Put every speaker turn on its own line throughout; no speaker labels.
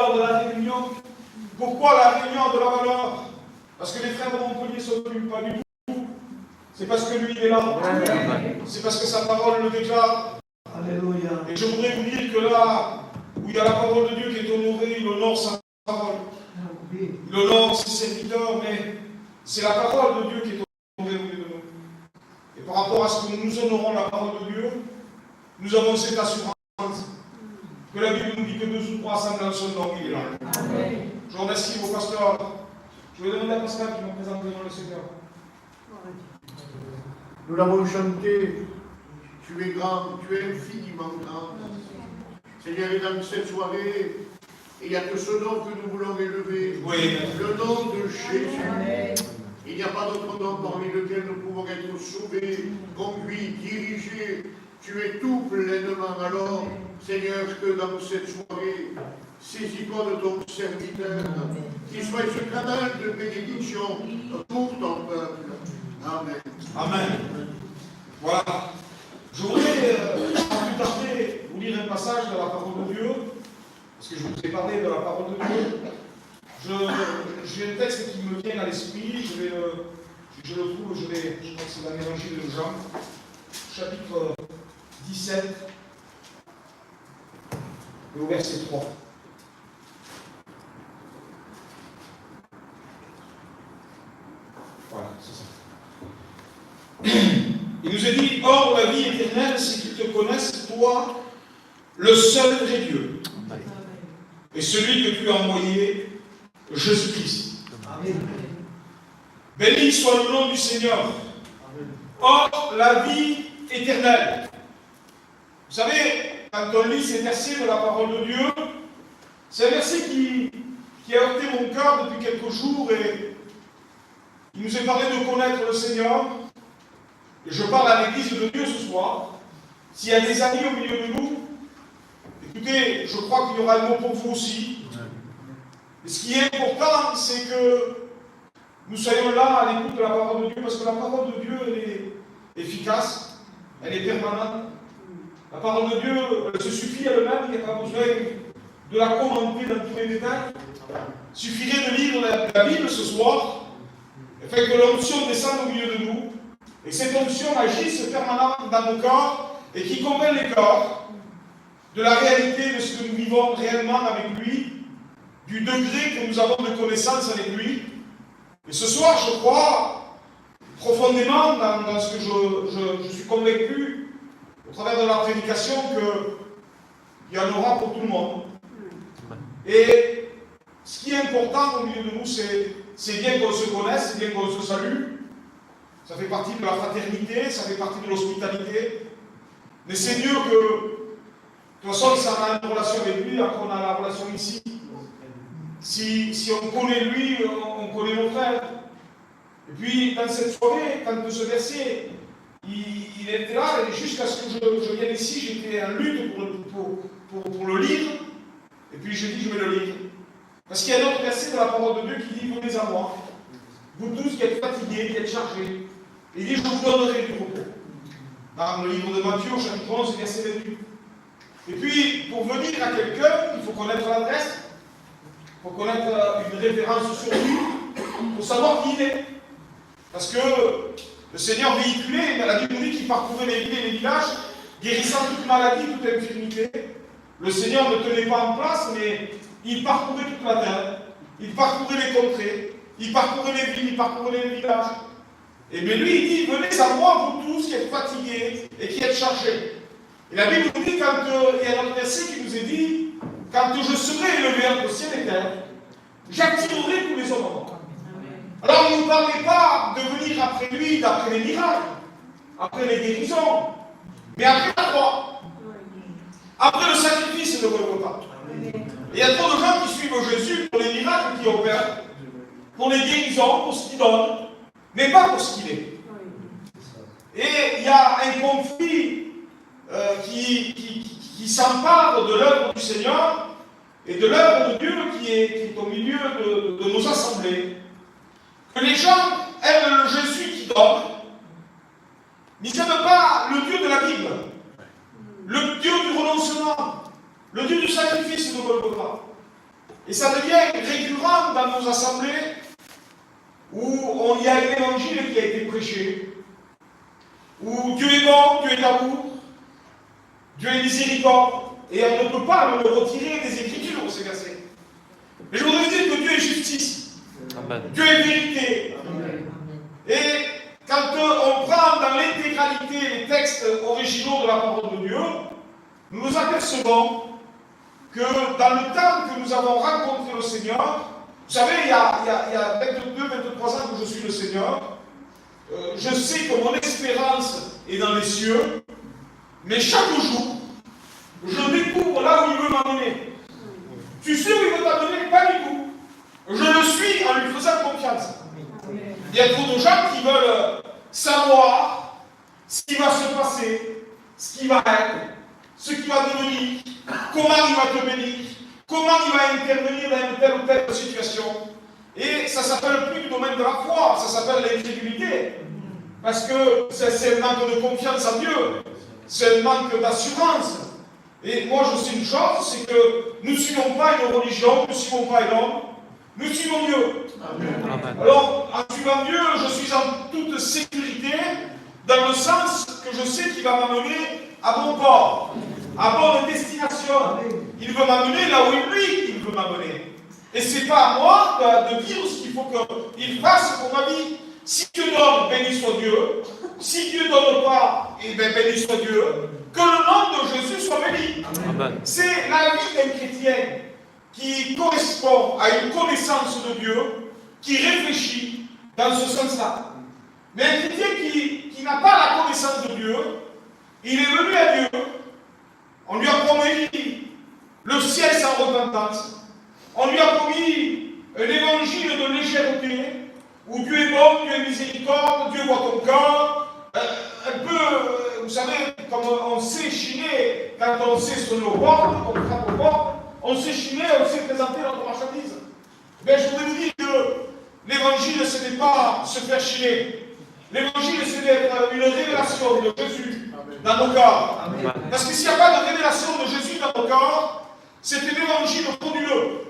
valeur de la réunion. Pourquoi la réunion a de la valeur? Parce que les frères de Montpellier ne s'occupent pas du tout. C'est parce que lui, il est là. C'est parce que sa parole le déclare. Alléluia. Et je voudrais vous dire que là, où il y a la parole de Dieu qui est honorée, il honore sa parole. Il honore ses serviteurs, mais c'est la parole de Dieu qui est honorée au milieu de nous. Et par rapport à ce que nous honorons la parole de Dieu, nous avons cette assurance que la Bible nous dit que 2 ou 3 assemblés dans son nom, il est là. Amen. Je remercie vos pasteurs. Je vais demander à Pascal qui m'ont présenté devant le Seigneur.
Nous l'avons chanté. Tu es grand, tu es infiniment grand. Seigneur, et dans cette soirée, il n'y a que ce nom que nous voulons élever.
Oui.
Le nom de Jésus. Il n'y a pas d'autre nom parmi lequel nous pouvons être sauvés, conduits, dirigés. Tu es tout pleinement. Alors, Seigneur, que dans cette soirée, saisis-toi de ton serviteur, qu'il soit ce canal de bénédiction pour ton peuple. Amen.
Amen. Voilà. Je voudrais, sans plus tarder, vous lire un passage de la parole de Dieu, parce que je vous ai parlé de la parole de Dieu. J'ai un texte qui me vient à l'esprit, je le trouve, je crois que c'est dans l'évangile de Jean, chapitre 17, et au verset 3. Voilà, c'est ça. Il nous est dit, or la vie éternelle, c'est qu'ils te connaissent, toi, le seul vrai Dieu, et celui que tu as envoyé, Jésus-Christ. Béni soit le nom du Seigneur. Or la vie éternelle. Vous savez, quand on lit ces versets de la parole de Dieu, c'est un verset qui a heurté mon cœur depuis quelques jours et il nous est parlé de connaître le Seigneur. Et je parle à l'église de Dieu ce soir. S'il y a des amis au milieu de nous, écoutez, je crois qu'il y aura un mot pour vous aussi. Et ce qui est important, c'est que nous soyons là à l'écoute de la parole de Dieu, parce que la parole de Dieu, elle est efficace, elle est permanente. La parole de Dieu, elle se suffit elle-même, il n'y a pas besoin de la commenter dans tous les détails. Il suffirait de lire la Bible ce soir, et fait que l'onction descende au milieu de nous, et que cette onction agisse permanemment dans nos corps, et qui convainc les corps de la réalité de ce que nous vivons réellement avec lui, du degré que nous avons de connaissance avec lui. Et ce soir, je crois profondément dans ce que je suis convaincu, au travers de la prédication, qu'il y en aura pour tout le monde. Et ce qui est important au milieu de nous, c'est bien qu'on se connaisse, c'est bien qu'on se salue. Ça fait partie de la fraternité, ça fait partie de l'hospitalité. Mais c'est mieux que, de toute façon, si on a une relation avec lui, après on a la relation ici. Si on connaît lui, on connaît nos frères. Et puis, dans cette soirée, quand ce verset, il était là, et jusqu'à ce que je vienne ici, j'étais en lutte pour le lire. Et puis j'ai dit, je vais le lire. Parce qu'il y a un autre verset de la parole de Dieu qui dit, venez à moi, vous tous qui êtes fatigués, qui êtes chargés. Il dit, je vous donnerai du repos. Dans le livre de Matthieu, chapitre 11, verset 28. Et puis, pour venir à quelqu'un, il faut connaître l'adresse, il faut connaître une référence sur lui, pour savoir qui il est. Parce que le Seigneur véhiculait, la Bible nous dit qu'il parcourait les villes et les villages, guérissant toute maladie, toute infirmité. Le Seigneur ne tenait pas en place, mais il parcourait toute la terre, il parcourait les contrées, il parcourait les villes, il parcourait les villages. Et bien lui, il dit, venez à moi, vous tous qui êtes fatigués et qui êtes chargés. Et la Bible nous dit, quand il y a un autre verset qui nous est dit, quand je serai élevé entre ciel et terre, j'attirerai tous les hommes à moi. Alors il ne nous parlait pas de venir après lui, d'après les miracles, après les guérisons, mais après la croix, après le sacrifice de Golgotha. Et il y a trop de gens qui suivent Jésus pour les miracles qu'il opère, pour les guérisons, pour ce qu'il donne, mais pas pour ce qu'il est. Et il y a un conflit qui s'empare de l'œuvre du Seigneur et de l'œuvre de Dieu qui est au milieu de nos assemblées. Que les gens aiment le Jésus qui donne, mais ils n'aiment pas le Dieu de la Bible, le Dieu du renoncement, le Dieu du sacrifice de Golgotha. Et ça devient récurrent dans nos assemblées où il y a un évangile qui a été prêché, où Dieu est bon, Dieu est amour, Dieu est miséricorde, et on ne peut pas le retirer des Écritures, ces versets. Mais je voudrais dire que Dieu est justice,
Amen.
Dieu est vérité.
Amen.
Et quand on prend dans l'intégralité les textes originaux de la parole de Dieu, nous nous apercevons que dans le temps que nous avons rencontré le Seigneur, vous savez, il y a 22, 23 ans que je suis le Seigneur, je sais que mon espérance est dans les cieux, mais chaque jour, je découvre là où il veut m'amener. Tu sais où il veut t'amener? Pas du tout. Je le suis en lui faisant confiance. Il y a trop de gens qui veulent savoir ce qui va se passer, ce qui va être, ce qui va devenir, comment il va te bénir, comment il va intervenir dans une telle ou telle situation. Et ça ne s'appelle plus du domaine de la foi, ça s'appelle l'incrédulité. Parce que c'est un manque de confiance en Dieu, c'est un manque d'assurance. Et moi je sais une chose, c'est que nous ne suivons pas une religion, nous ne suivons pas un homme, nous suivons Dieu.
Amen.
Alors, en suivant Dieu, je suis en toute sécurité, dans le sens que je sais qu'il va m'amener à bon port, à bonne destination. Il veut m'amener là où lui, il veut m'amener. Et ce n'est pas à moi de dire ce qu'il faut qu'il fasse pour ma vie. Si Dieu donne, béni soit Dieu. Si Dieu ne donne pas, eh bien, béni soit Dieu. Que le nom de Jésus soit béni.
Amen.
C'est la vie d'un chrétien qui correspond à une connaissance de Dieu, qui réfléchit dans ce sens-là. Mais un chrétien qui n'a pas la connaissance de Dieu, il est venu à Dieu, on lui a promis le ciel sans repentance, on lui a promis un évangile de légèreté, où Dieu est bon, Dieu est miséricorde, Dieu voit ton cœur, un peu, vous savez, comme on sait chiner, quand on sait sonner aux portes, on frappe aux portes, on sait chiner, on sait présenter notre marchandise. Mais je voudrais vous dire que l'évangile, ce n'est pas se faire chiner. L'évangile, c'est d'être une révélation de Jésus dans nos corps.
Amen.
Parce que s'il n'y a pas de révélation de Jésus dans nos corps, c'est un évangile frauduleux.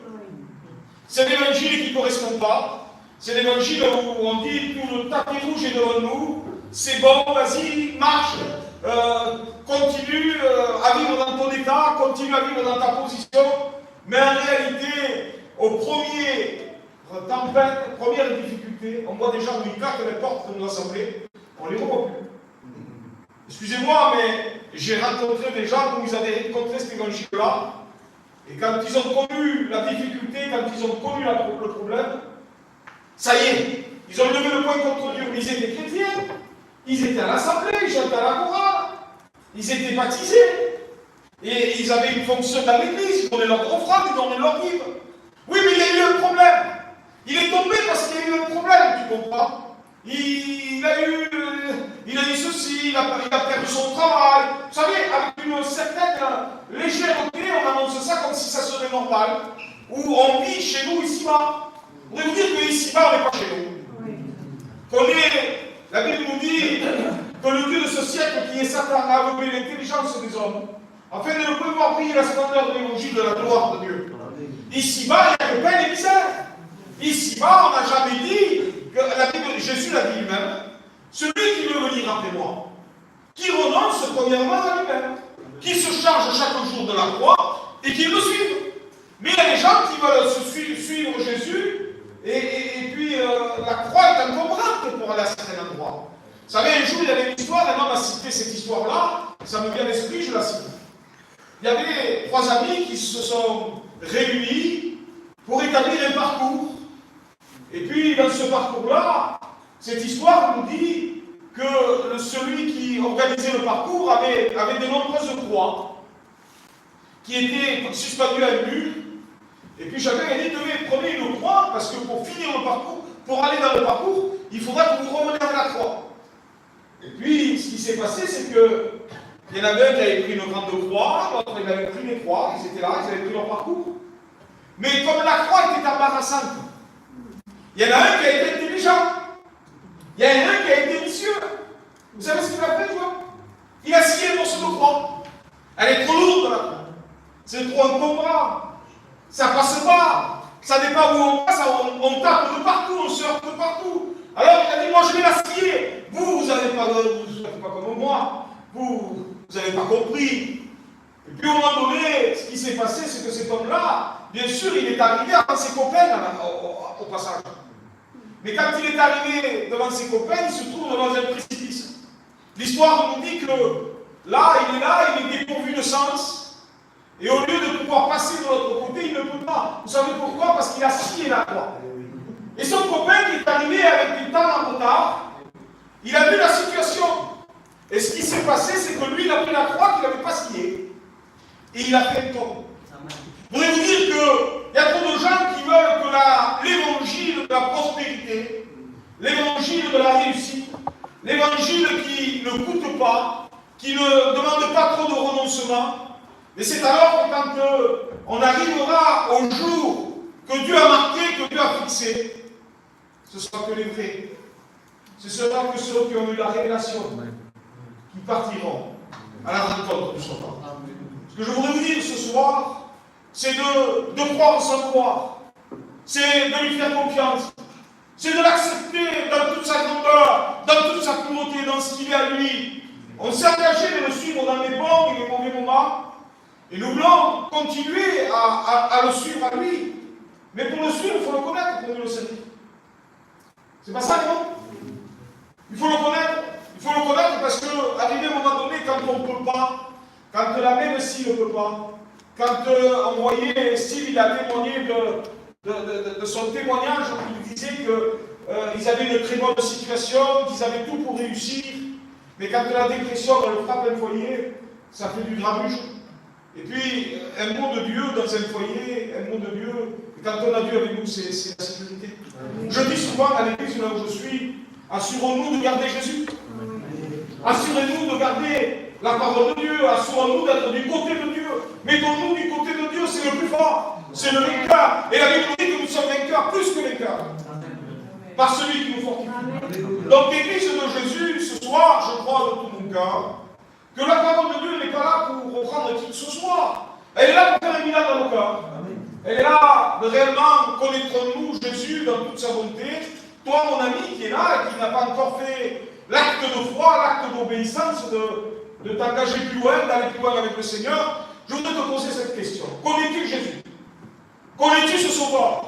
C'est un évangile qui ne correspond pas. C'est l'évangile où on dit tout le tapis rouge est devant nous, c'est bon, vas-y, marche, continue à vivre dans ton état, continue à vivre dans ta position, mais en réalité, au premier tempête, première difficulté, on voit des gens où ils claquent les portes de nos assemblées, on ne les revoit plus. Excusez-moi, mais j'ai rencontré des gens où ils avaient rencontré cet évangile-là, et quand ils ont connu la difficulté, quand ils ont connu le problème, ça y est, ils ont levé le poing contre Dieu, mais ils étaient chrétiens, ils étaient à l'assemblée, ils chantaient à la chorale, ils étaient baptisés, et ils avaient une fonction dans l'église, ils donnaient leur offrande, ils donnaient leur livre. Oui, mais il y a eu un problème. Il est tombé parce qu'il y a eu un problème, tu comprends? Il a eu ceci, il a perdu son travail. Vous savez, avec une certaine légèreté, on annonce ça comme si ça serait normal, où on vit chez nous ici-bas. On pourrait vous dire que ici-bas, on n'est pas chez nous. La Bible nous dit que le Dieu de ce siècle, qui est Satan, a aveuglé l'intelligence des hommes, afin de ne pouvoir briller la splendeur de l'évangile de la gloire de Dieu. Ici-bas, il n'y a que peine et misère. Ici-bas, on n'a jamais dit, que la Bible, Jésus l'a dit lui-même, celui qui veut venir après moi, qui renonce premièrement à lui-même, qui se charge chaque jour de la croix et qui me suive. Mais il y a des gens qui veulent suivre Jésus et puis la croix est encombrante pour aller à certains endroits. Vous savez, un jour, il y avait une histoire, un homme a cité cette histoire-là, ça me vient à l'esprit, je la cite. Il y avait 3 amis qui se sont réunis pour établir un parcours. Et puis, dans ce parcours-là, cette histoire nous dit que celui qui organisait le parcours avait de nombreuses croix qui étaient suspendues à un mur. Et puis chacun a dit, prenez une croix, parce que pour finir le parcours, pour aller dans le parcours, il faudra que vous reveniez à la croix. Et puis, ce qui s'est passé, c'est que il y en avait un qui avait pris une grande croix, l'autre il avait pris les croix, ils étaient là, ils avaient pris leur parcours. Mais comme la croix était embarrassante, il y en a un qui a été intelligent, il y en a un qui a été vicieux. Vous savez ce qu'il a fait, tu vois? Il a scié un morceau de croix. Elle est trop lourde, la croix. C'est trop encombrant. Ça passe pas. ça n'est pas où on passe, on tape de partout, on sort de partout. Alors il a dit, moi je vais la scier. Vous n'avez pas comme moi. Vous n'avez pas compris. Et puis au moment donné, ce qui s'est passé, c'est que cet homme-là, bien sûr, il est arrivé avant ses copains au passage. Mais quand il est arrivé devant ses copains, il se trouve devant un précipice. L'histoire nous dit que là, il est dépourvu de sens. Et au lieu de pouvoir passer de l'autre côté, il ne peut pas. Vous savez pourquoi? Parce qu'il a scié la croix. Et son copain qui est arrivé avec du temps en retard, il a vu la situation. Et ce qui s'est passé, c'est que lui, il a pris la croix qu'il n'avait pas sciée. Et il a fait le tour. Je voudrais vous dire qu'il y a trop de gens qui veulent que l'évangile de la prospérité, l'évangile de la réussite, l'évangile qui ne coûte pas, qui ne demande pas trop de renoncement. Et c'est alors que quand on arrivera au jour que Dieu a marqué, que Dieu a fixé, ce sera que les vrais. Ce sera que ceux qui ont eu la révélation qui partiront à la rencontre du Sauveur. Ce que je voudrais vous dire ce soir, c'est de croire sans croire. C'est de lui faire confiance. C'est de l'accepter dans toute sa grandeur, dans toute sa pureté, dans ce qu'il est à lui. On s'est engagé de le suivre dans les bons et les mauvais moments. Et nous voulons continuer à le suivre à lui. Mais pour le suivre, il faut le connaître pour mieux le servir. C'est pas ça, non? Il faut le connaître. Il faut le connaître parce qu'arrivé à un moment donné, quand on ne peut pas, quand la médecine ne peut pas, quand on voyait Steve, il a témoigné de son témoignage, il disait qu'ils avaient une très bonne situation, qu'ils avaient tout pour réussir, mais quand la dépression le frappe un foyer, ça fait du grabuge. Et puis, un mot de Dieu dans un foyer, un mot de Dieu, et quand on a Dieu avec nous, c'est la sécurité. Je dis souvent à l'église là où je suis, assurons-nous de garder Jésus. Assurez-nous de garder la parole de Dieu, assurons-nous d'être du côté de Dieu. Mettons-nous du côté de Dieu, c'est le plus fort, c'est le vainqueur. Et la Bible dit que nous sommes vainqueurs, plus que vainqueurs, par celui qui nous fortifie. Donc l'église de Jésus, ce soir, je crois de tout mon cœur, que la parole de Dieu n'est pas là pour reprendre qui que ce soit. Elle est là pour faire un milagre dans nos cœurs. Elle est là de réellement connaître-nous Jésus dans toute sa bonté. Toi, mon ami qui est là et qui n'a pas encore fait l'acte de foi, l'acte d'obéissance, de t'engager plus loin, d'aller plus loin avec le Seigneur, je voudrais te poser cette question. Connais-tu Jésus? Connais-tu ce Sauveur?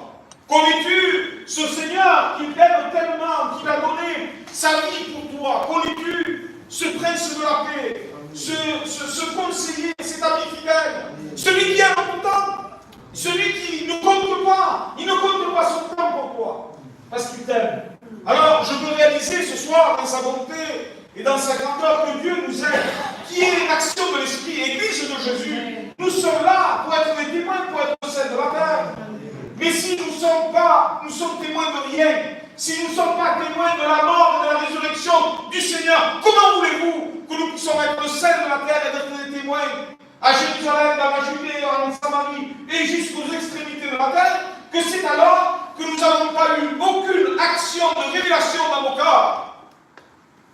Connais-tu ce Seigneur qui t'aime tellement, qui t'a donné sa vie pour toi? Connais-tu ce prince de la paix, ce conseiller, cet ami fidèle, celui qui aime tout le temps, celui qui ne compte pas, il ne compte pas son temps pour toi, parce qu'il t'aime. Alors, je veux réaliser ce soir, dans sa bonté et dans sa grandeur, que Dieu nous aime, qui est l'action de l'Esprit, Église de Jésus. Nous sommes là pour être des témoins, pour être celle de la terre. Mais si nous ne sommes pas, nous sommes témoins de rien, si nous ne sommes pas témoins de la mort et de la résurrection du Seigneur, comment voulez-vous que nous puissions être le sel de la terre et être des témoins à Jérusalem, dans la Judée, en Samarie et jusqu'aux extrémités de la terre, que c'est alors que nous n'avons pas eu aucune action de révélation dans nos cœurs?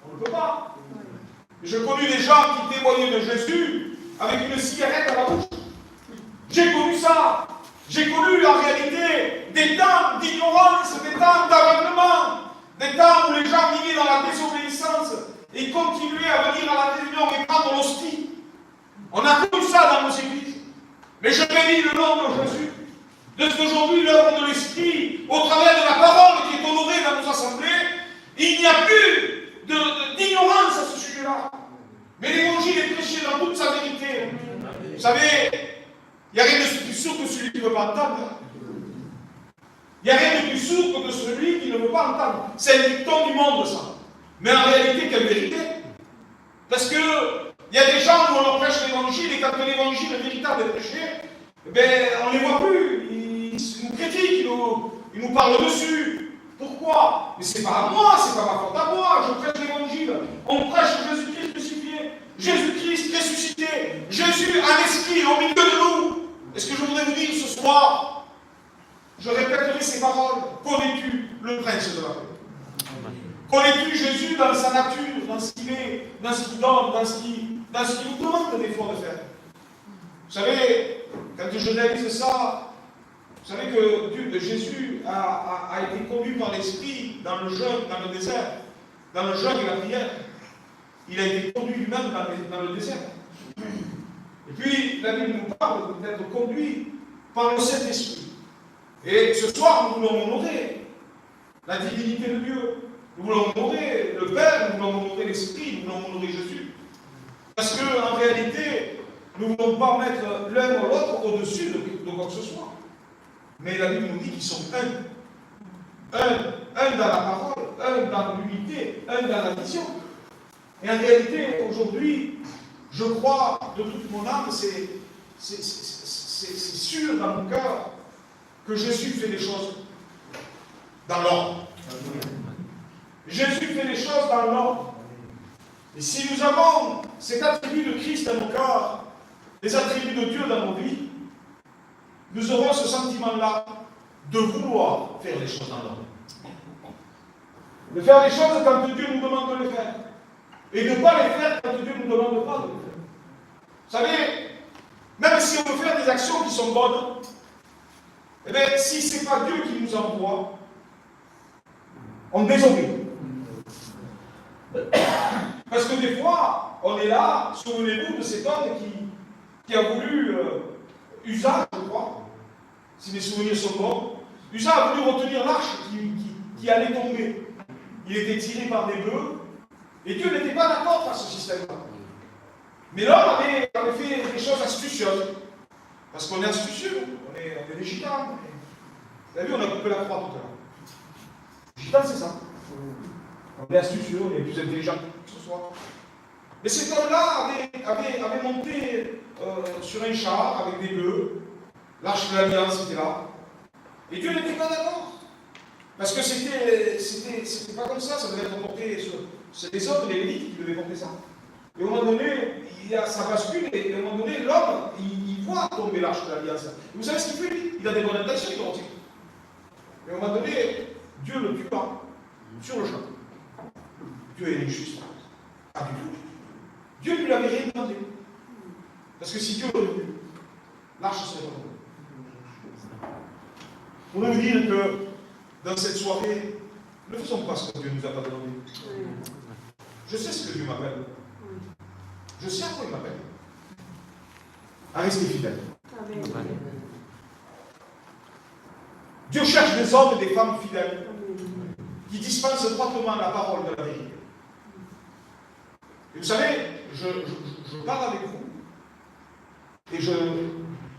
On ne peut pas. Je connais des gens qui témoignaient de Jésus avec une cigarette à la bouche. J'ai connu ça. J'ai connu en réalité des temps d'ignorance, des temps d'aveuglement, des temps où les gens vivaient dans la désobéissance et continuaient à venir à la réunion et prendre l'hostie. On a connu ça dans nos églises. Mais je bénis le nom de Jésus, de ce qu'aujourd'hui l'œuvre de l'Esprit, au travers de la parole qui est honorée dans nos assemblées, il n'y a plus d'ignorance à ce sujet-là. Mais l'évangile est prêché dans toute sa vérité. Vous savez, il n'y a rien de plus sourd que celui qui ne veut pas entendre. Il n'y a rien de plus sourd que celui qui ne veut pas entendre. C'est le dicton du monde, ça. Mais en réalité, quelle vérité? Parce que il y a des gens où on leur prêche l'évangile et quand l'évangile véritable est prêché, on ne les voit plus. Ils nous critiquent, ils nous parlent dessus. Pourquoi? Mais c'est pas à moi, c'est pas ma faute à moi. Je prêche l'évangile. On prêche Jésus-Christ crucifié, Jésus-Christ ressuscité, Jésus en esprit au milieu de nous. Est-ce que je voudrais vous dire ce soir, je répéterai ces paroles, connais-tu le prince de la paix? Connais-tu Jésus dans sa nature, dans ce qu'il est, dans ce qu'il donne, dans ce qu'il nous demande des fois de faire? Vous savez, quand je réalise ça, vous savez que que Jésus a été conduit par l'Esprit dans le jeûne, dans le désert, dans le jeûne et la prière. Il a été conduit lui-même dans le désert. Et puis, la Bible nous parle d'être conduit par le Saint-Esprit. Et ce soir, nous voulons honorer la divinité de Dieu. Nous voulons honorer le Père, nous voulons honorer l'Esprit, nous voulons honorer Jésus. Parce qu'en réalité, nous ne voulons pas mettre l'un ou l'autre au-dessus de quoi que ce soit. Mais la Bible nous dit qu'ils sont un. Un dans la parole, un dans l'unité, un dans la vision. Et en réalité, aujourd'hui, je crois de toute mon âme, c'est sûr dans mon cœur que Jésus fait les choses dans l'ordre. Jésus fait les choses dans l'ordre. Et si nous avons cet attribut de Christ dans nos cœurs, les attributs de Dieu dans nos vies, nous aurons ce sentiment-là de vouloir faire les choses dans l'ordre. De faire les choses quand Dieu nous demande de les faire. Et de ne pas les faire quand Dieu ne nous demande pas de les faire. Vous savez, même si on veut faire des actions qui sont bonnes, eh bien, si ce n'est pas Dieu qui nous envoie, on désobéit. Parce que des fois, on est là, souvenez-vous de cet homme qui a voulu, Usa, je crois, si mes souvenirs sont bons, Usa a voulu retenir l'arche qui allait tomber. Il était tiré par des bœufs, et Dieu n'était pas d'accord face au système-là. Mais l'homme avait fait des choses astucieuses. Parce qu'on est astucieux, on est des gitans. Vous avez vu, on a coupé la croix tout à l'heure. Gitan, c'est ça. On est astucieux, on est plus intelligent que ce soit. Mais cet homme-là avait monté sur un char avec des bœufs. L'arche de l'Alliance était là. Et Dieu n'était pas d'accord. Parce que c'était pas comme ça devait être porté sur. C'est les autres, les Lévites, qui devaient porter ça. Et à un moment donné, ça bascule, et à un moment donné, l'homme, il voit tomber l'arche de l'Alliance. Vous savez ce qu'il fait, lui? Il a des bonnes intentions, il retire. Et à un moment donné, Dieu le tue pas, sur le champ. Dieu est injuste. Pas du tout. Dieu ne lui avait rien demandé. Parce que si Dieu l'aurait voulu, l'arche serait pas tombée. Pour nous dire que dans cette soirée, ne faisons pas ce que Dieu ne nous a pas demandé. Je sais ce que Dieu m'appelle. Je sais à quoi il m'appelle. À rester fidèle. Dieu cherche des hommes et des femmes fidèles qui dispensent droitement la parole de la vérité. Et vous savez, je parle avec vous et je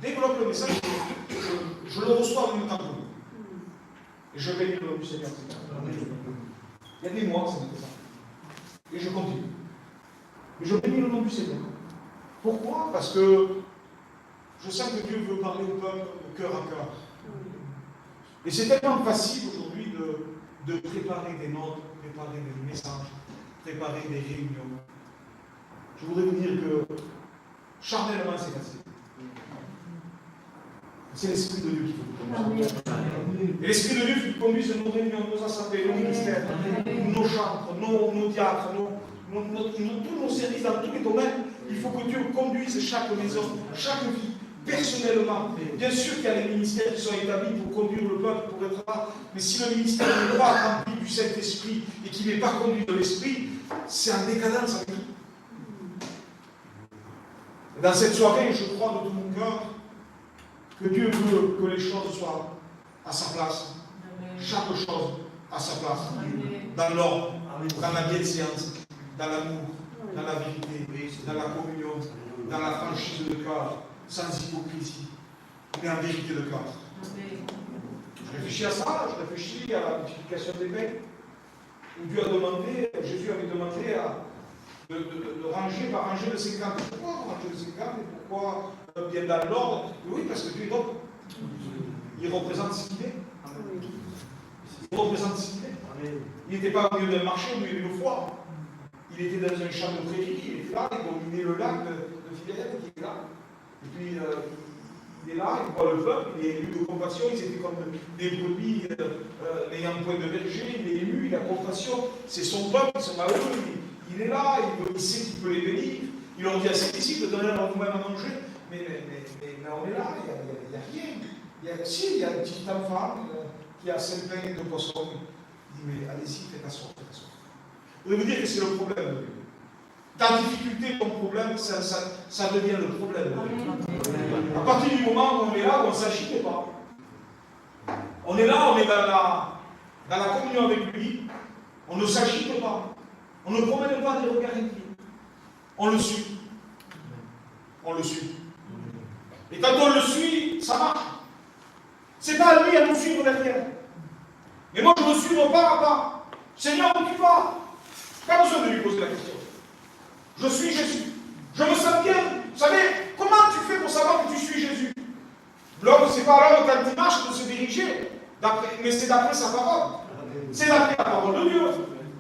développe le message, je le reçois en même temps que vous. Et je bénis le nom du Seigneur. Il y a des mois que ça me fait ça. Et je continue. Et je bénis le nom du Seigneur. Pourquoi? Parce que je sens que Dieu veut parler au peuple de cœur à cœur. Et c'est tellement facile aujourd'hui de préparer des notes, préparer des messages, préparer des réunions. Je voudrais vous dire que charnellement c'est facile. C'est l'Esprit de Dieu qui faut conduire. Et l'Esprit de Dieu qui conduit nos réunions, nos assemblées, nos ministères, nos chantres, nos diacres, tous nos services dans tous les domaines. Il faut que Dieu conduise chaque maison, chaque vie, personnellement. Bien sûr qu'il y a des ministères qui sont établis pour conduire le peuple, pour être là. Mais si le ministère n'est pas rempli du Saint-Esprit et qu'il n'est pas conduit de l'Esprit, c'est en décadence avec tout. Dans cette soirée, je crois de tout mon cœur que Dieu veut que les choses soient à sa place. Chaque chose à sa place. Dans l'ordre, dans la bienséance, dans l'amour, dans la vérité, dans la communion, dans la franchise de cœur, sans hypocrisie, mais en vérité de cœur. Je réfléchis à ça, je réfléchis à la multiplication des pains, où Dieu a demandé, Jésus avait demandé de ranger, par ranger le 50. Pourquoi ranger le 50 et pourquoi bien dans l'ordre? Oui, parce que Dieu est l'ordre. Il représente ce qu'il est. Il représente ce qu'il est. Il n'était pas au milieu d'un marché, au milieu d'une foire. Il était dans un champ de prairie, il était là, il dominait le lac de Philène qui est là. Et puis il est là, il voit le peuple, il est ému de compassion, ils étaient comme des brebis n'ayant point de berger, il est ému, il a compassion, c'est son peuple, ils sont malheureux, il est là, il sait qu'il peut les bénir. Il leur dit à ses disciples, donnez-leur vous-même à manger, mais on est là, il n'y a rien. il y a une petite enfant qui a 5 pains et 2 poissons. Il dit, mais allez-y, faites asseoir, faites asseoir. Je vais vous dire que c'est le problème de Dieu. Ta difficulté, ton problème, ça devient le problème de Dieu. À partir du moment où on est là, on ne s'agite pas. On est là, on est dans la communion avec lui, on ne s'agite pas. On ne promène pas des regards inquiets. On le suit. On le suit. Et quand on le suit, ça marche. Ce n'est pas à lui à nous suivre derrière. Mais moi, je me suis pas à pas. Seigneur, où tu vas? Pas besoin de lui poser la question. Je suis Jésus. Je me sens bien. Vous savez, comment tu fais pour savoir que tu suis Jésus? L'homme, c'est pas l'homme quand il marche de se diriger. Mais c'est d'après sa parole. C'est d'après la parole de Dieu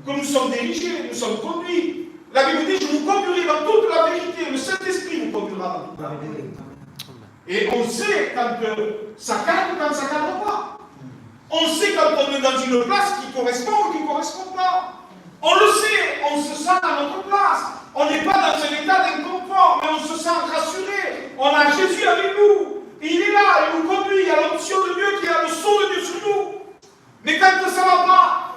que nous sommes dirigés, nous sommes conduits. La Bible dit, je vous conduirai dans toute la vérité. Le Saint-Esprit vous conduira dans toute la vérité. Et on sait quand ça cadre ou quand ça ne cadre pas. On sait quand on est dans une place qui correspond ou qui ne correspond pas. On le sait, on se sent à notre place. On n'est pas dans un état d'inconfort, mais on se sent rassuré. On a Jésus avec nous. Et il est là, il nous conduit. Il y a l'onction de Dieu qui a le sceau de Dieu sur nous. Mais quand ça ne va pas,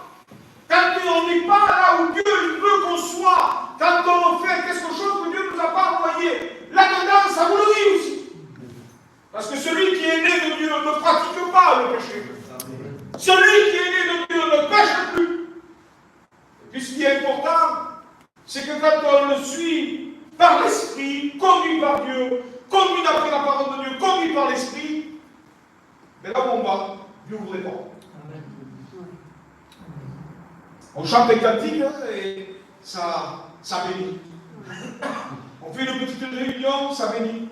quand on n'est pas là où Dieu veut qu'on soit, quand on fait quelque chose que Dieu ne nous a pas envoyé, là-dedans, ça vous le dit aussi. Parce que celui qui est né de Dieu ne pratique pas le péché. Celui qui est né de Dieu ne pêche plus. Et puis ce qui est important, c'est que quand on le suit par l'Esprit, conduit par Dieu, conduit d'après la parole de Dieu, conduit par l'Esprit, mais là où on va, Dieu vous répond. On chante des cantiques et ça bénit. On fait une petite réunion, ça bénit.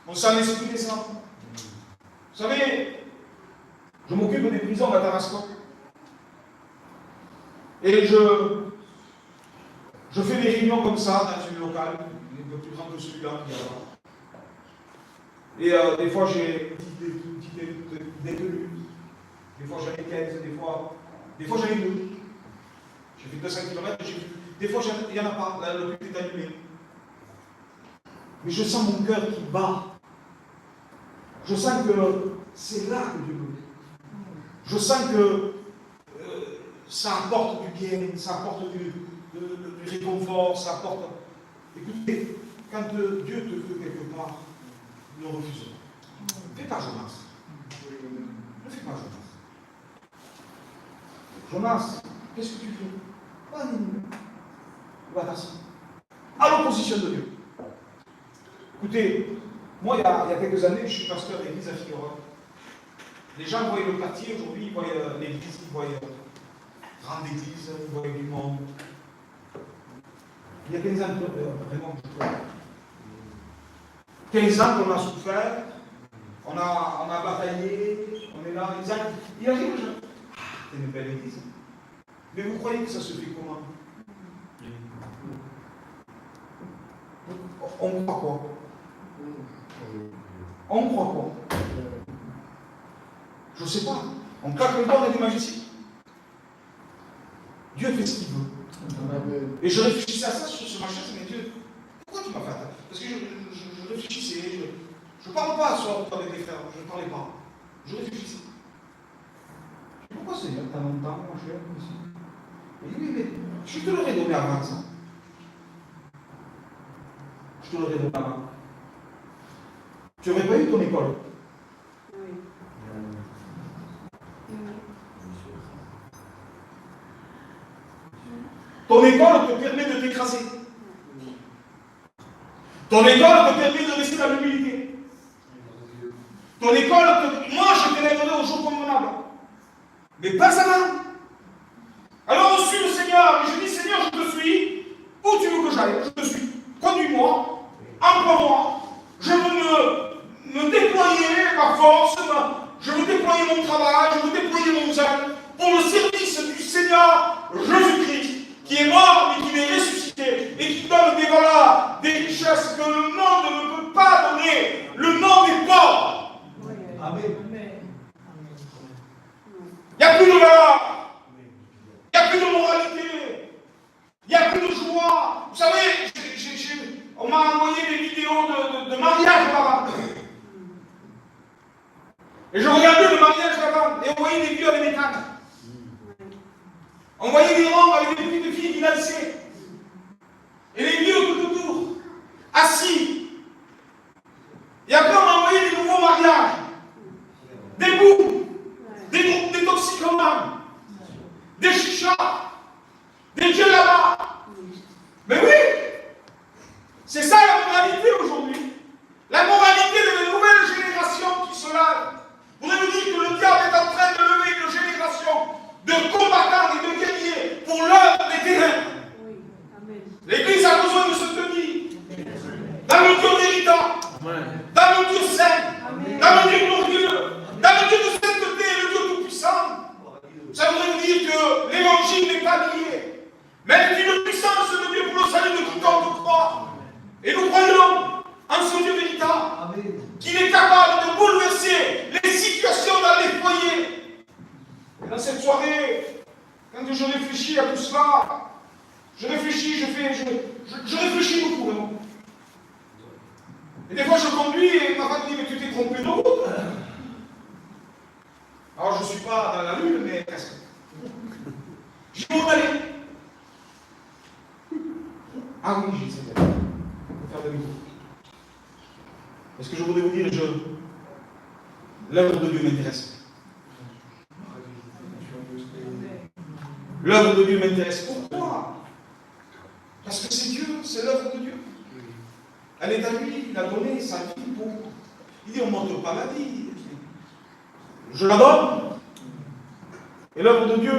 On sent l'esprit descendre. Vous savez, je m'occupe des prisons à Tarascon. Et je fais des réunions comme ça dans une locale, un peu plus grand que celui-là qui est là. Et des fois j'ai des petites détenues. Des fois j'en ai 15, des fois j'en ai 2. J'ai fait 200 km, des fois il n'y en a pas, le but est allumé. Mais je sens mon cœur qui bat. Je sens que c'est là que Dieu me met. Je sens que ça apporte du bien, ça apporte du réconfort, ça apporte... Écoutez, quand Dieu te veut quelque part, ne refuse pas. Fais pas Jonas. Ne fais pas Jonas. Jonas, qu'est-ce que tu fais? Voilà ça. À l'opposition de Dieu. Écoutez, moi, il y a quelques années, je suis pasteur d'église à Figueroa. Les gens voyaient le quartier, aujourd'hui, ils voyaient l'église, ils voyaient grande église, ils voyaient du monde. Il y a 15 ans, vraiment, 15 ans qu'on a souffert, on a bataillé, on est là, il arrive les gens. Ah, c'est une belle église. Mais vous croyez que ça se fait comment? On croit quoi? On croit quoi? Je ne sais pas. On claque le doigt, on a des magiciens. Dieu fait ce qu'il veut. Et je réfléchissais à ça sur ma chaise, mais Dieu, pourquoi tu m'as fait ça? Parce que je réfléchissais, je ne parle pas soir avec les frères, je ne parlais pas. Je réfléchissais. Pourquoi Seigneur, t'as longtemps, mon cher, ici? Il dit, oui, mais je te l'aurais donné avant ça. Je te l'aurais donné avant. Tu n'aurais pas eu ton école.
Oui.
Ton école te permet de t'écraser. Ton école te permet de rester dans l'humilité. Ton école, moi je te l'ai donné au jour convenable. Mais pas avant. Alors on suit le Seigneur. Et je dis, Seigneur, je te suis. Où tu veux que j'aille? Je te suis. Conduis-moi. Emploie-moi. Je veux me déployer ma force. Je veux déployer mon travail. Je veux déployer mon zèle pour le service du Seigneur Jésus-Christ, qui est mort mais qui est ressuscité et qui donne des valeurs, des richesses que le monde ne peut pas donner. Le monde est pauvre. Amen. Il n'y a plus de valeur. Il n'y a plus de moralité. Il n'y a plus de joie. Vous savez, on m'a envoyé des vidéos de mariage là-bas. mariage là-bas et on voyait des vieux avec des cannes. On voyait des rangs avec des petites filles qui dansaient. Et les vieux tout autour, assis. Et après, on a envoyé des nouveaux mariages. Des bouts, des toxicomanes, des chichas, des dieux là-bas. Mais oui, c'est ça la moralité aujourd'hui. La moralité de la nouvelle génération qui se lève. Vous voulez vous dire que le diable est en train de lever une génération de combattants et de guerriers pour l'œuvre des terrains. L'Église a besoin de se tenir dans le Dieu véritable, dans le Dieu saint, dans le Dieu glorieux, dans le Dieu de sainteté et le Dieu tout-puissant. Ça voudrait dire que l'évangile n'est pas lié, mais elle est une puissance de Dieu pour le salut de quiconque croit. Et nous croyons en ce Dieu véritable, qu'il est capable de bouleverser les situations dans les foyers. Et dans cette soirée, quand je réfléchis à tout cela, je réfléchis, je réfléchis beaucoup. Hein. Et des fois je conduis et ma femme dit, mais tu t'es trompé de route. Alors je ne suis pas dans la lune, mais presque. Je vais m'en aller. Ah oui, j'ai essayé de faire demi-tour. Est-ce que je voudrais vous dire, l'œuvre de Dieu m'intéresse. L'œuvre de Dieu m'intéresse. Pourquoi? Parce que c'est Dieu, c'est l'œuvre de Dieu. Elle est à lui, il a donné sa vie pour. Il dit, on ne montre pas la vie. Je la donne. Et l'œuvre de Dieu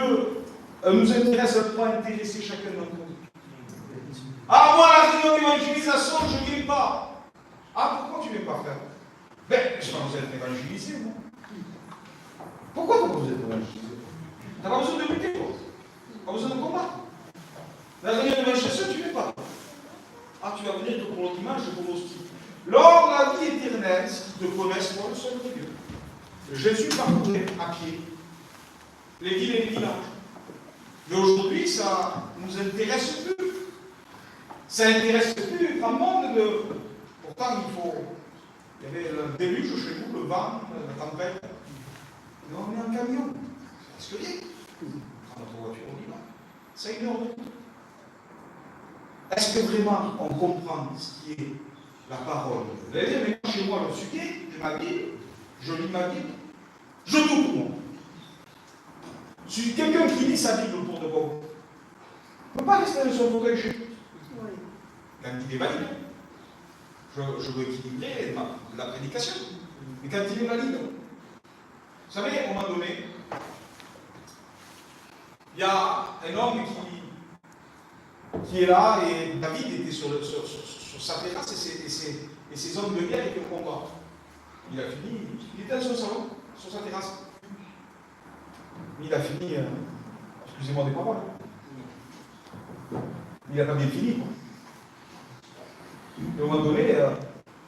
nous intéresse, elle doit intéresser chacun d'entre nous. Ah, moi, la réunion d'évangélisation, je ne viens pas. Ah, pourquoi tu ne viens pas faire? Ben, je pense que vous êtes évangélisé, moi. Pourquoi vous êtes évangélisé? Tu n'as pas besoin de lutter, toi. Tu n'as pas besoin de combattre. La réunion d'évangélisation, tu ne viens pas. Ah, tu vas venir que pour l'autre image, pour l'hostie. Lors de la vie éternelle, s'ils te connaissent, moi, le seul de Dieu. Jésus parcourait à pied les villes et les villages. Mais aujourd'hui, ça ne nous intéresse plus. Ça n'intéresse plus grand monde de. Pourtant, il y avait le déluge chez nous, le vent, la tempête. Mais on est en camion. C'est presque rien. Dans notre voiture, on y va. C'est une heure de route. Est-ce que vraiment on comprend ce qui est la parole? Vous allez dire, mais chez moi, je suis gay, je m'habille, je lis ma Bible, je doute pour moi. Je suis quelqu'un qui lit sa Bible pour de bon. On ne peut pas rester dans son fauteuil chez lui. Quand il est valide, je veux équilibrer la prédication. Mais quand il est valide, vous savez, à un moment donné, il y a un homme qui est là, et David était sur sa terrasse, et ses hommes de guerre étaient au combat. Il a fini, il était dans son salon, sur sa terrasse. Il a fini, excusez-moi des paroles, il n'a pas bien fini, quoi. Et à un moment donné,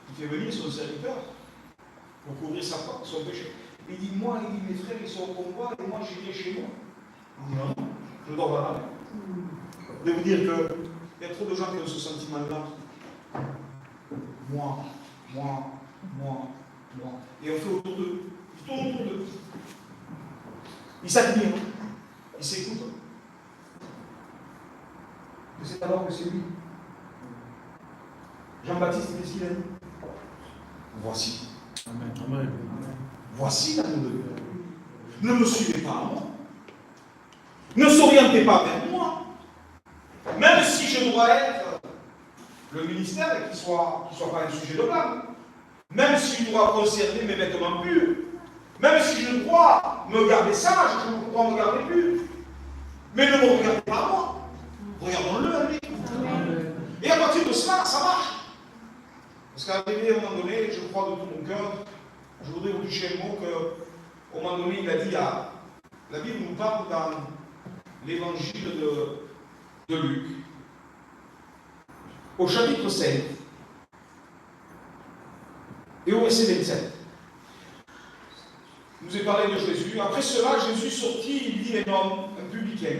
il fait venir son serviteur pour couvrir son péché. Il dit, moi, mes frères, ils sont au combat, et moi, je viens chez moi. Il dit, non, je dors là. Je vais vous dire qu'il y a trop de gens qui ont ce sentiment-là. Moi. Et on fait autour d'eux. Ils tournent autour d'eux. Ils s'admirent. Ils s'écoutent. Et c'est alors que c'est lui. Jean-Baptiste, qu'est-ce qu'il a dit? Voici. Amen. Voici l'amour de Dieu. Ne me suivez pas à moi. Ne s'orientez pas vers moi. Même si je dois être le ministère qui soit pas un sujet de blâme, même si je dois conserver mes vêtements purs, même si je dois me garder sage, je dois me garder pur, mais ne me regardez pas à moi, regardons-le à lui. Et à partir de cela, ça marche. Parce qu'à un moment donné, je crois de tout mon cœur, je voudrais vous toucher un mot qu'au moment donné, il a dit, la Bible nous parle dans l'évangile de Luc, au chapitre 5 et au verset 27. Il nous est parlé de Jésus. Après cela, Jésus sortit, il vit un homme, un publicain,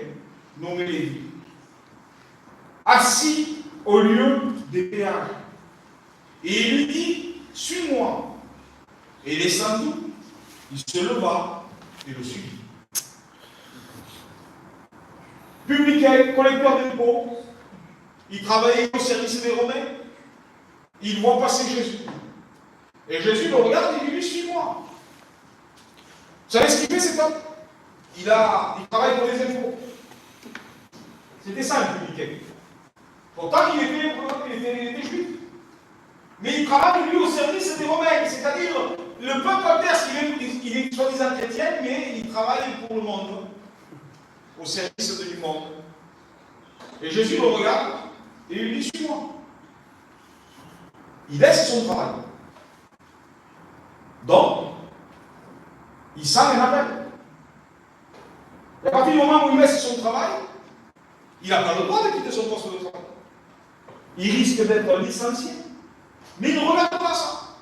nommé Lévi, assis au lieu des péages. Et il lui dit, suis-moi. Et descendu, Il se leva et le suivit. Publicain, collecteur d'impôts, il travaillait au service des Romains. Il voit passer Jésus. Et Jésus le regarde et lui dit, suis-moi. Vous savez ce qu'il fait, cet homme? Il travaille pour les impôts. C'était ça, le publicain. Pourtant, il était juif. Mais il travaille, lui, au service des Romains. C'est-à-dire, le peuple perse, il est soi-disant chrétien, mais il travaille pour le monde. Au service du monde. Et Jésus le regarde et il lui dit, suis-moi. Il laisse son travail. Donc, il sent un appel. Et à partir du moment où il laisse son travail, il n'a pas le droit de quitter son poste de travail. Il risque d'être licencié. Mais il ne regarde pas ça.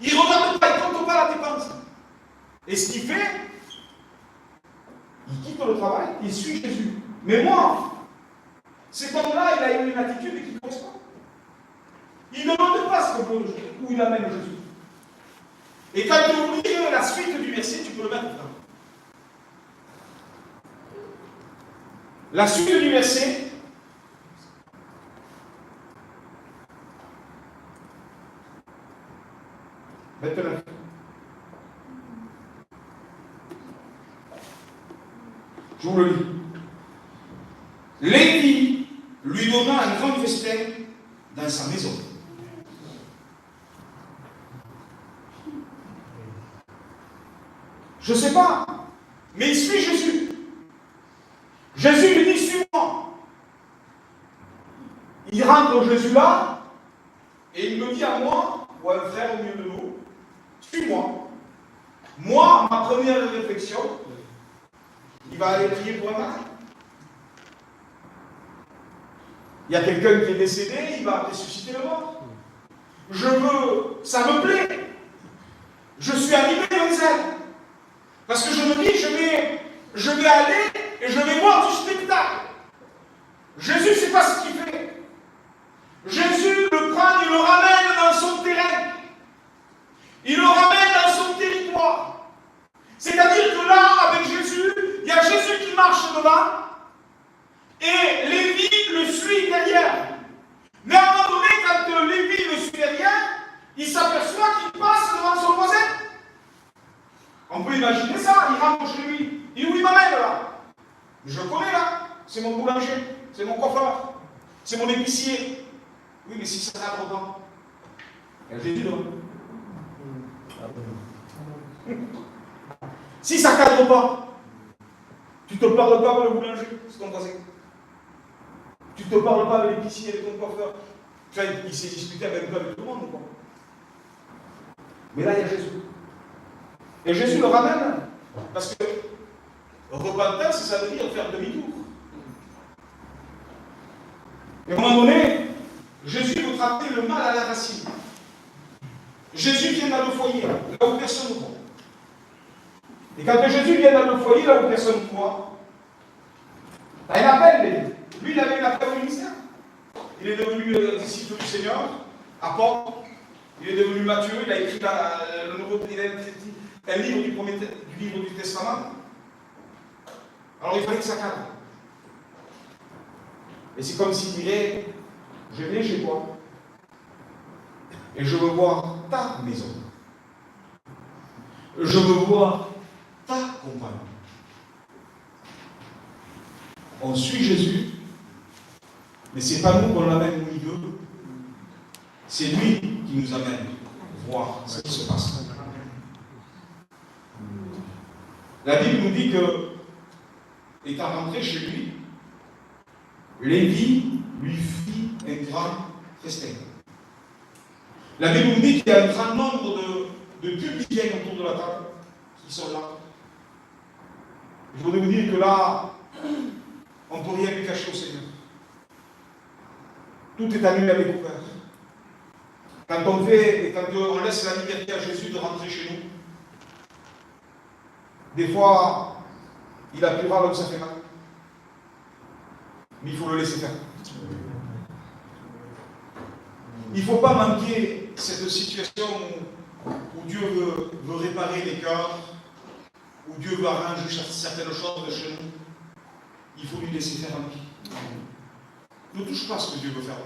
Il ne regarde pas, il ne compte pas la dépense. Et ce qu'il fait, il quitte le travail, il suit Jésus. Mais moi, cet homme-là, il a eu une attitude qui correspond. Il ne demande pas où il amène Jésus. Et quand tu oublies la suite du verset, tu peux le mettre dedans. La suite du verset, maintenant, je vous le lis. Lévi lui donna un grand festin dans sa maison. Je ne sais pas, mais il suit Jésus. Jésus lui dit, suis-moi. Il rentre Jésus là, et il me dit à moi, ou à un frère au milieu de nous, suis-moi. Moi, ma première réflexion, il va aller prier pour un malade. Il y a quelqu'un qui est décédé, il va ressusciter le mort. Ça me plaît. Je suis animé d'un zèle. Parce que je me dis, je vais aller et je vais voir du spectacle. Jésus, c'est pas ce qu'il fait. Jésus le prend, il le ramène dans son terrain. Il le ramène dans son territoire. C'est-à-dire que là, avec Jésus, il y a Jésus qui marche devant et Lévi le suit derrière. Mais à un moment donné, quand Lévi le suit derrière, il s'aperçoit qu'il passe devant son voisin. On peut imaginer ça, il rentre chez lui. Il dit, où il m'amène là? Je le connais là, c'est mon boulanger, c'est mon coiffeur, c'est mon épicier. Oui, mais si ça cadre pas, j'ai dit non. Si ça cadre pas, tu ne te parles pas avec le boulanger, c'est ton voisin. Tu ne te parles pas avec l'épicier, avec ton coiffeur. Tu vois, il s'est disputé avec tout le monde ou pas? Mais là, il y a Jésus. Et Jésus le ramène, parce que repentance, ça veut dire faire demi-tour. Et à un moment donné, Jésus veut frapper le mal à la racine. Jésus vient dans le foyer, là où personne ne croit. Et quand Jésus vient dans le foyer, là où personne ne croit, il appelle, lui, il avait une appel au ministère. Il est devenu disciple du Seigneur, apôtre. Il est devenu Matthieu, il a écrit le Nouveau un livre du livre du Testament. Alors il fallait que ça cadre. Et c'est comme s'il dirait, je viens chez toi et je veux voir ta maison. Je veux voir ta compagne. On suit Jésus, mais ce n'est pas nous qu'on l'amène au milieu, c'est lui qui nous amène voir ce qui se passe. La Bible nous dit que, étant rentré chez lui, Lévi lui fit un grand festin. La Bible nous dit qu'il y a un grand nombre de publicains autour de la table qui sont là. Je voudrais vous dire que là, on ne peut rien lui cacher au Seigneur. Tout est à lui à découvert. Quand on fait et quand on laisse la liberté à Jésus de rentrer chez nous, des fois, il appuiera là où ça fait mal. Mais il faut le laisser faire. Il ne faut pas manquer cette situation où Dieu veut réparer les cœurs, où Dieu veut arranger certaines choses de chez nous, il faut lui laisser faire un pied. Ne touche pas à ce que Dieu veut faire.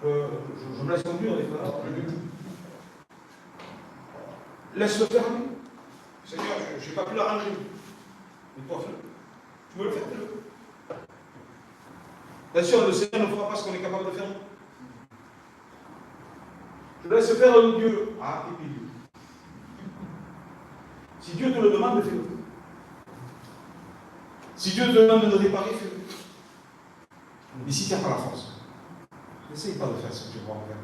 Je me laisse conduire des fois. Laisse-le faire. Seigneur, je n'ai pas pu l'arranger. Mais toi, fais-le. Tu veux le faire, fais-le. Bien sûr, le Seigneur ne fera pas ce qu'on est capable de faire. Je laisse faire Dieu. Ah, et puis Dieu. Si Dieu te le demande, fais-le. Si Dieu te demande de le réparer, fais-le. Mais si tu n'as pas la force, n'essaye pas de faire ce que tu vois en faire.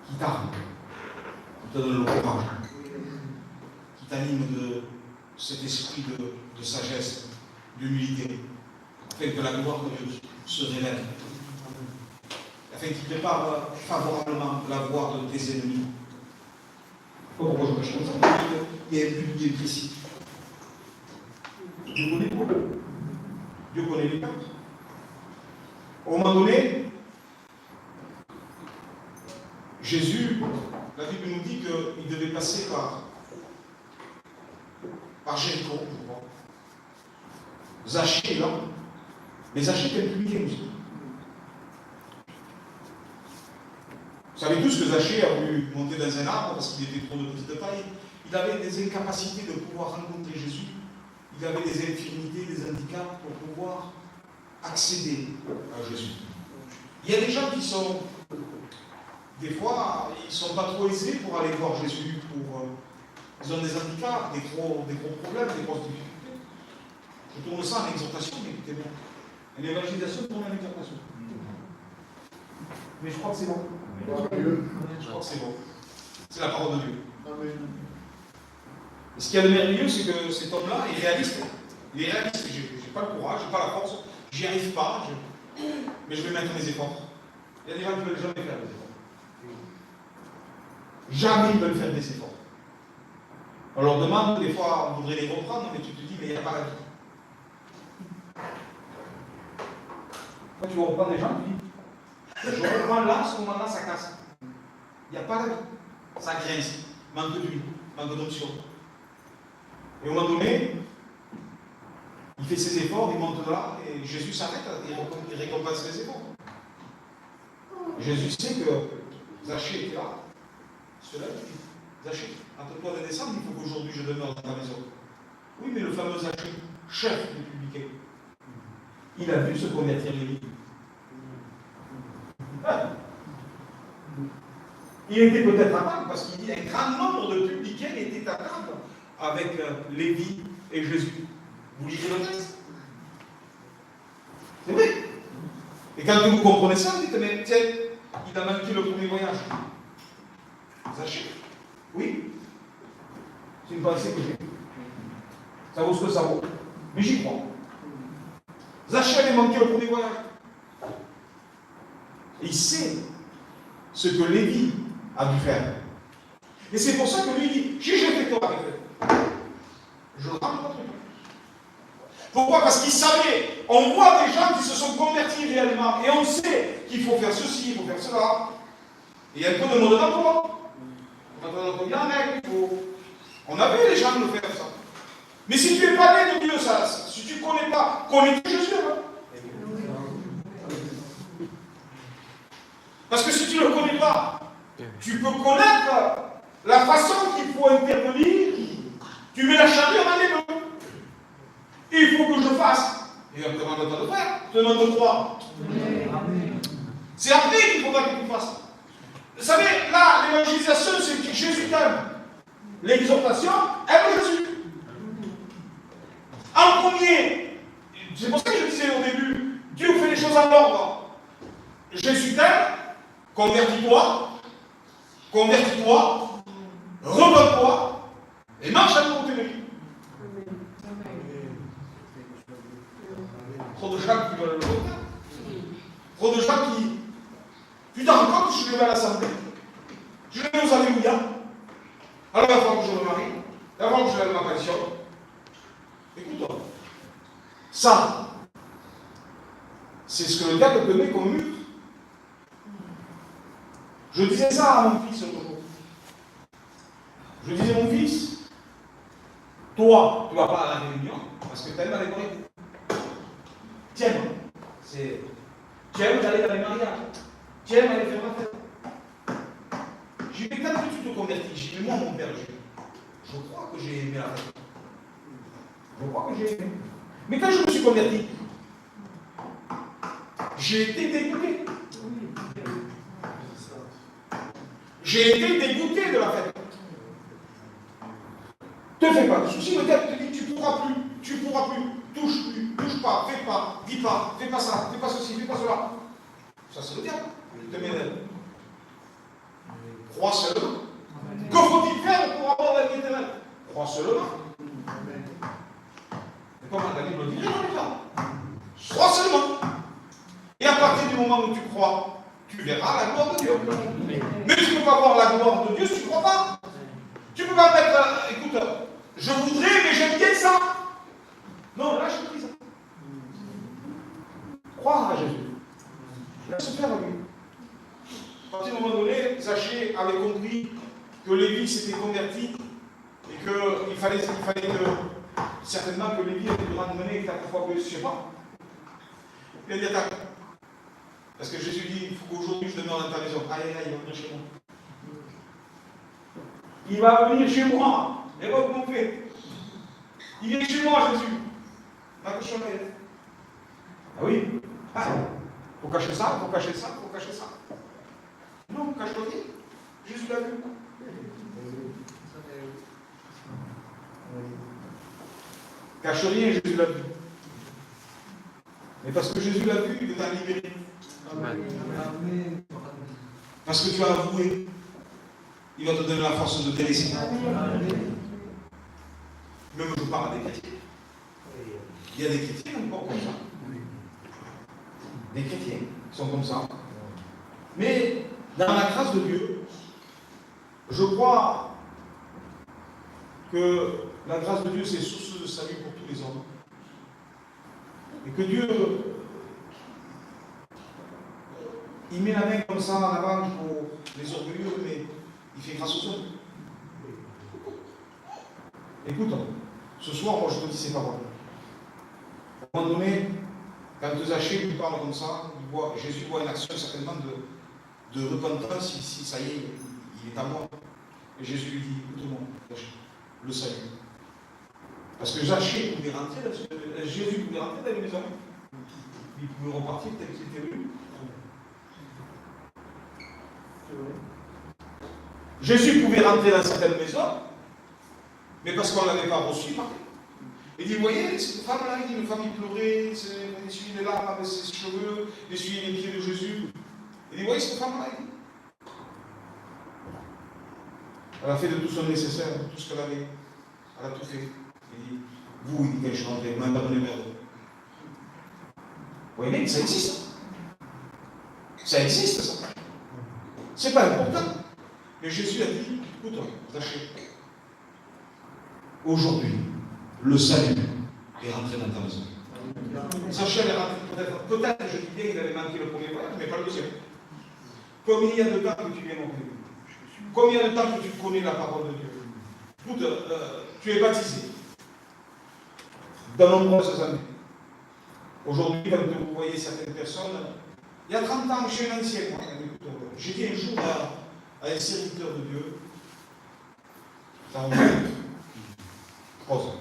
Qui t'arme, qui te donne le courage, qui t'anime de cet esprit de sagesse, d'humilité, afin que la gloire de Dieu se révèle, afin qu'il prépare favorablement la voie de tes ennemis. Pourquoi je me change ça? Il y a un but bien précis. Dieu connaît tout. Dieu connaît les cartes. Au moment donné, Jésus, la Bible nous dit qu'il devait passer par Jéricho, je crois. Zachée est là. Mais Zachée était un publicain aussi. Vous savez tous que Zachée a voulu monter dans un arbre parce qu'il était trop de petite taille. Il avait des incapacités de pouvoir rencontrer Jésus. Il avait des infirmités, des handicaps pour pouvoir accéder à Jésus. Il y a des gens qui sont, des fois, ils ne sont pas trop aisés pour aller voir Jésus. Ils ont des handicaps, des gros problèmes, des grosses difficultés. Je tourne ça en exhortation, mais écoutez bien. L'évangélisation tourne en exhortation. Mais je crois que c'est bon. Je crois que c'est bon. C'est la parole de Dieu. Et ce qu'il y a de merveilleux, c'est que cet homme-là est réaliste. Il est réaliste. Je n'ai pas le courage, je n'ai pas la force, j'y arrive pas, mais je vais mettre mes efforts. Il y a des gens qui ne veulent jamais faire des efforts. Jamais ils veulent faire des efforts. On leur demande, des fois, on voudrait les comprendre, mais tu te dis, mais il n'y a pas la vie. Quand tu reprends des gens, tu dis, je reprends là, ce moment-là, ça casse. Il n'y a pas la vie. Ça grince. Manque d'huile, manque d'option. Et au moment donné, il fait ses efforts, il monte là, et Jésus s'arrête et il récompense les efforts. Jésus sait que Zachée était là. Il se lève, il dit, Zachée, entre toi de descendre, il faut qu'aujourd'hui je demeure dans ta maison. Oui, mais le fameux Zachée, chef du publicain, il a vu se convertir les vies. Il était peut-être à table, parce qu'il dit un grand nombre de publicains étaient à table avec Lévi et Jésus. Vous lisez le texte? C'est vrai. Et quand vous comprenez ça, vous dites, mais tiens, il a manqué le premier voyage. Zachée? Oui. C'est une pensée que j'ai. Ça vaut ce que ça vaut. Mais j'y crois. Zachée avait manqué le premier voyage. Et il sait ce que Lévi a dû faire. Et c'est pour ça que lui dit, j'ai fait toi avec eux. Je le rends votre truc. Pourquoi? Parce qu'il savait, on voit des gens qui se sont convertis réellement, et on sait qu'il faut faire ceci, il faut faire cela. Et il y a un peu de mode d'emploi. On a vu les gens le faire ça. Mais si tu n'es pas né de Dieu, ça, si tu ne connais pas, connais-tu Jésus? Parce que si tu ne le connais pas, tu peux connaître la façon qu'il faut intervenir. Tu mets la charrue en allée. Il faut que je fasse. Et on ne demande pas de faire, on te demande de croire. C'est après qu'il faudra que tu fasses. Vous savez, là, l'évangélisation, c'est que Jésus t'aime. L'exhortation, aime Jésus. En premier, c'est pour ça que je disais au début, Dieu fait les choses en ordre. Jésus t'aime, convertis-toi, redonne-toi, et marche à nouveau tes vies. Trop de gens qui veulent le faire. Trop de gens qui. Tu t'en rends compte, je vais à l'assemblée. Je vais aux Alléluia. Alors, il va falloir que je me marie. Il va falloir que je lève ma pension. Écoute-toi. Ça, c'est ce que le diable te met comme mur. Je disais ça à mon fils l'autre jour. Je disais, mon fils, toi, tu ne vas pas à la réunion parce que tu aimes aller marier. Tu aimes. Tu aimes aller dans les mariages. Tu aimes aller faire la fête. J'ai dit, quand tu te convertis, j'ai dit, moi, mon père, je crois que j'ai aimé la fête. Je crois que j'ai aimé. Mais quand je me suis converti, j'ai été dégoûté. J'ai été dégoûté de la fête. Ne te fais pas de soucis, le diable te dit tu ne pourras plus, touche pas, dis pas, fais pas ça, fais pas ceci, fais pas cela. Ça c'est le diable, il te m'énerve. Crois seulement. Que faut-il faire pour avoir la vie éternelle? Crois seulement. Et comment la Bible dit, non, crois seulement. Et à partir du moment où tu crois, tu verras la gloire de Dieu. Mais tu ne peux pas voir la gloire de Dieu si tu ne crois pas. Tu ne peux pas mettre, écoute, je voudrais, mais j'aime bien ça. Non, lâche prise. Croire à Jésus. Laisse faire à lui. À partir du moment donné, Zachée avait compris que Lévi s'était converti et qu'il fallait que, certainement, que Lévi était de randonnée 4 fois plus, je ne sais pas. Il a dit, attends. Parce que Jésus dit, il faut qu'aujourd'hui je demeure dans ta maison. Aïe, aïe, il va venir chez moi. Il va venir chez moi. Et voilà comment on fait. Il est chez moi, Jésus. Ah oui. Ah, faut cacher ça, faut cacher ça, faut cacher ça. Non, cache rien. Jésus l'a vu. Cache rien, Jésus l'a vu. Mais parce que Jésus l'a vu, il t'a libéré. Amen. Parce que tu as avoué, il va te donner la force de te laisser. Même je parle des chrétiens. Il y a des chrétiens encore comme ça. Des chrétiens qui sont comme ça. Mais dans la grâce de Dieu, je crois que la grâce de Dieu, c'est source de salut pour tous les hommes. Et que Dieu, il met la main comme ça en avant pour les orgueilleux, mais il fait grâce aux hommes. Écoute, ce soir, moi je te dis ces paroles. À un moment donné, quand Zachée lui parle comme ça, Jésus voit une action certainement de repentance, ici, ça y est, il est à moi. Et Jésus lui dit, écoute-moi, le salut. Parce que Zachée pouvait rentrer, Jésus pouvait rentrer dans les maisons. Il pouvait repartir tel qu'il était venu. Jésus pouvait rentrer dans certaines maisons, mais parce qu'on ne l'avait pas reçu, il dit, vous voyez, cette femme-là, il dit, une femme qui pleurait, elle essuyait les larmes avec ses cheveux, elle essuyait les pieds de Jésus. Il dit, vous voyez cette femme-là, il dit. Elle a fait de tout son nécessaire, tout ce qu'elle avait. Elle a tout fait. Il dit, vous, il dit, quand je suis rentré, vous m'avez pas donné merde. Vous voyez, ça existe. Ça existe, ça. C'est pas important. Mais Jésus a dit, écoute, Zachée, aujourd'hui, le salut est rentré dans ta maison. Zachée est rentré, peut-être, je dis bien, il avait manqué le premier voyage, mais pas le deuxième. Combien de temps que tu viens mon Dieu? Combien de temps que tu connais la parole de Dieu? Écoute, tu es baptisé dans nombreuses années. Aujourd'hui, quand vous voyez certaines personnes, il y a 30 ans, chez un ancien, j'ai dit un jour à un serviteur de Dieu, ça en fait 3 ans.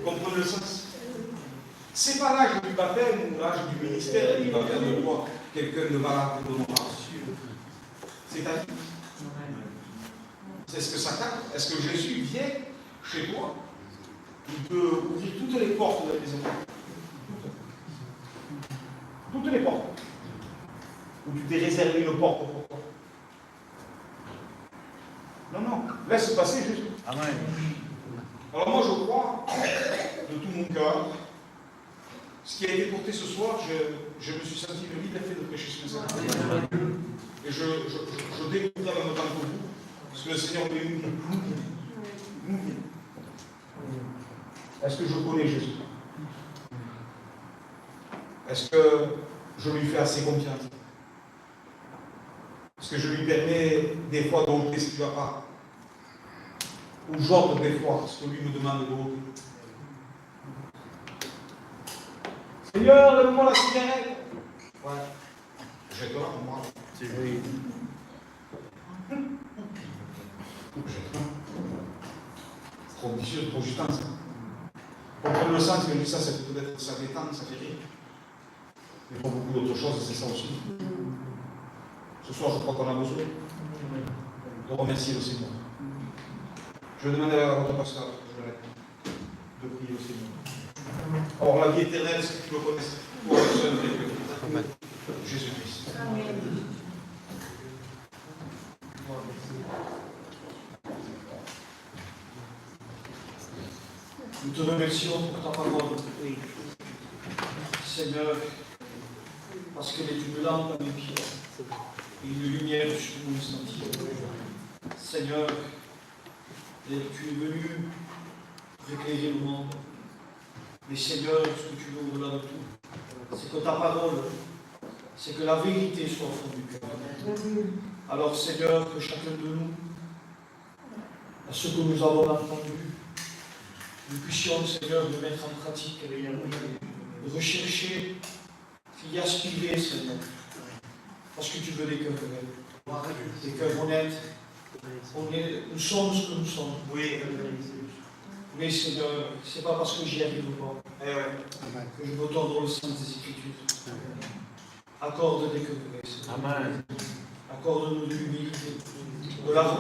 Vous comprenez le sens? C'est pas l'âge du baptême ou l'âge du ministère qui va faire de toi quelqu'un de malade ou de noir. C'est ta vie. Est-ce que ça capte? Est-ce que Jésus vient chez toi? Il peut ouvrir toutes les portes de la maison. Toutes les portes. Ou tu t'es réservé une porte pour toi. Non, non. Laisse passer Jésus.
Amen.
Alors moi je crois de tout mon cœur, ce qui a été porté ce soir, je me suis senti une liberté de prêcher ce message. Et je découvre en même temps que vous, ce que le Seigneur veut nous dire. Est-ce que je connais Jésus? Est-ce que je lui fais assez confiance? Est-ce que je lui permets des fois d'ôter ce qui ne va pas? Ou j'ôte des fois ce que lui me demande d'ôter? Seigneur, donne-moi la cigarette. Ouais. Jette-la pour moi.
C'est vrai.
C'est trop ambitieux, trop juste ça. Comprendre le sens que ça, c'est peut-être ça détend, ça fait rire. Mais pour beaucoup d'autres choses, c'est ça aussi. Ce soir, je crois qu'on a besoin de remercier le Seigneur. Je vais demander à votre pasteur, de prier au Seigneur. Or, la vie éternelle, c'est que tu le connaisses, toi seul et que Jésus-Christ.
Amen.
Nous te remercions pour ta parole. Seigneur, parce qu'elle est une lampe à mes pieds et une lumière sur mon sentier. Seigneur, tu es venu pour éclairer le monde. Mais Seigneur, ce que tu veux au-delà de tout, c'est que ta parole, c'est que la vérité soit au fond du cœur. Alors Seigneur, que chacun de nous, à ce que nous avons entendu, nous puissions, Seigneur, le mettre en pratique, de rechercher, d'y aspirer, Seigneur. Parce que tu veux des cœurs vrais, des cœurs honnêtes. Nous sommes ce que nous sommes.
Oui.
Mais Seigneur, c'est pas parce que j'y arrive pas que je veux tordre le sens des Écritures. Accorde des cœurs vrais, Seigneur.
Amen.
Accorde-nous de l'humilité, de la